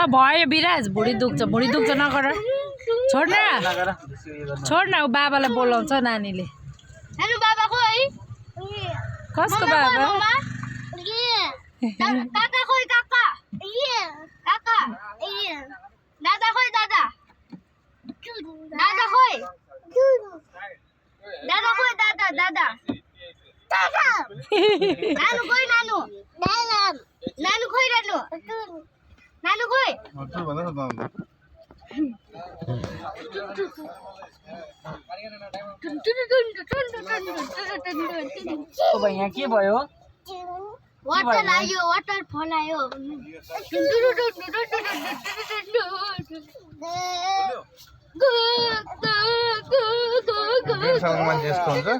भयो विराज भुँडी दुख्छ नगर छोड न बाबालाई बोलाउँछ नानीले कसको बाबा काका खोइ काका काका दादा खोइ दादा दादा खोइ दादा खोइ दादा दादा नानु खोइ नानु नानु खोइ नानु खोइ यहाँ के भयो वाटर आयो वाटरफल आयो मान्छे यस्तो हुन्छ